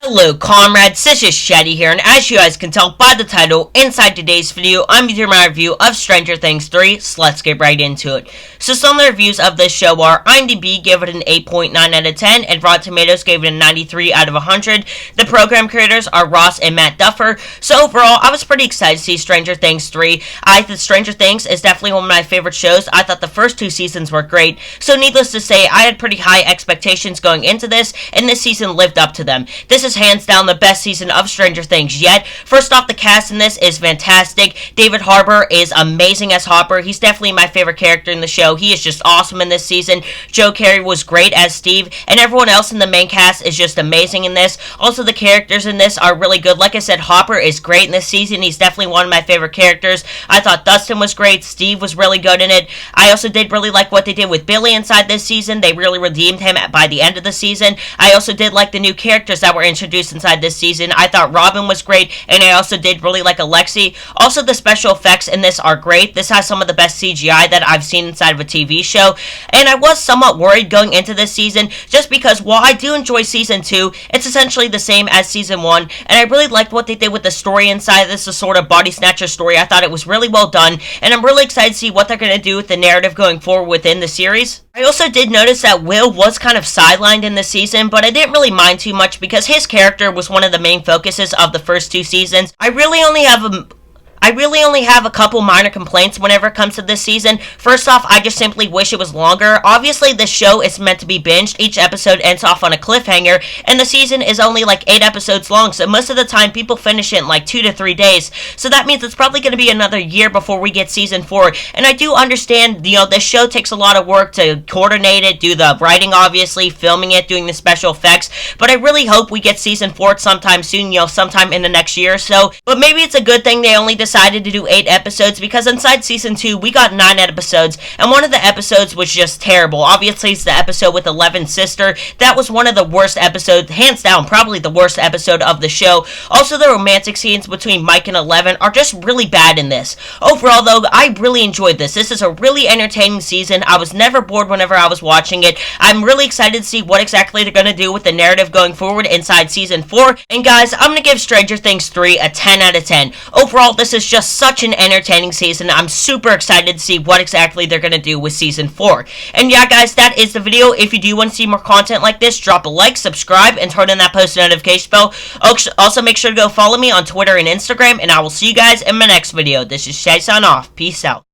Hello comrades, this is Shaddy here, and as you guys can tell by the title, inside today's video, I'm doing my review of Stranger Things 3, so let's get right into it. So some of the reviews of this show are, IMDb gave it an 8.9 out of 10, and Rotten Tomatoes gave it a 93 out of 100. The program creators are Ross and Matt Duffer, so overall, I was pretty excited to see Stranger Things 3. I think Stranger Things is definitely one of my favorite shows. I thought the first two seasons were great, so needless to say, I had pretty high expectations going into this, and this season lived up to them. This is hands down the best season of Stranger Things yet. First off, the cast in this is fantastic. David Harbour is amazing as Hopper. He's definitely my favorite character in the show. He is just awesome in this season. Joe Carey was great as Steve, and everyone else in the main cast is just amazing in this. Also, the characters in this are really good. Like I said, Hopper is great in this season. He's definitely one of my favorite characters. I thought Dustin was great. Steve was really good in it. I also did really like what they did with Billy inside this season. They really redeemed him by the end of the season. I also did like the new characters that were introduced inside this season. I thought Robin was great, and I also did really like Alexei. Also, the special effects in this are great. This has some of the best CGI that I've seen inside of a TV show, and I was somewhat worried going into this season, just because while I do enjoy season 2, it's essentially the same as season 1, and I really liked what they did with the story inside this, the sort of body snatcher story. I thought it was really well done, and I'm really excited to see what they're going to do with the narrative going forward within the series. I also did notice that Will was kind of sidelined in the season, but I didn't really mind too much because his character was one of the main focuses of the first two seasons. I really only have a couple minor complaints whenever it comes to this season. First off, I just simply wish it was longer. Obviously, this show is meant to be binged. Each episode ends off on a cliffhanger, and the season is only like 8 episodes long, so most of the time, people finish it in like 2 to 3 days. So that means it's probably going to be another year before we get season 4. And I do understand, this show takes a lot of work to coordinate it, do the writing, obviously, filming it, doing the special effects, but I really hope we get season 4 sometime soon, sometime in the next year or so. But maybe it's a good thing they only decided to do 8 episodes, because inside season 2 we got 9 episodes, and one of the episodes was just terrible. Obviously, it's the episode with Eleven's sister. That was one of the worst episodes, hands down, probably the worst episode of the show. Also, the romantic scenes between Mike and Eleven are just really bad in this. Overall, though, I really enjoyed this. This is a really entertaining season. I was never bored whenever I was watching it. I'm really excited to see what exactly they're going to do with the narrative going forward inside season 4. And guys, I'm going to give Stranger Things 3 a 10 out of 10. Overall, this is just such an entertaining season. I'm super excited to see what exactly they're going to do with season 4. And yeah, guys, that is the video. If you do want to see more content like this, drop a like, subscribe, and turn on that post notification bell. Also, make sure to go follow me on Twitter and Instagram, and I will see you guys in my next video. This is Shay signing off. Peace out.